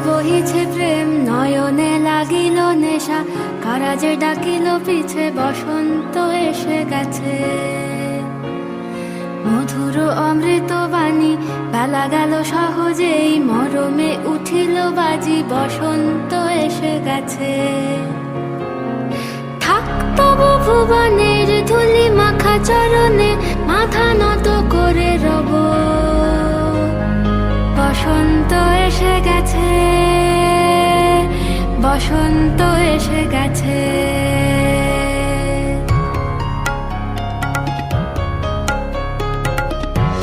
বহিছে প্রেম, নয়নে লাগিল নেশা, কারাজে ডাকিল পিছে, বসন্ত এসে গেছে। মধুর অমৃত বাণী, বেলা গেল সহজেই, মরমে উঠিল বাজি, বসন্ত এসে গেছে। থাক তবু ভুবনের ধুলি মাখা চরণে, মাথা নত করে রব। বসন্ত এসে গেছে, বসন্ত এসে গেছে।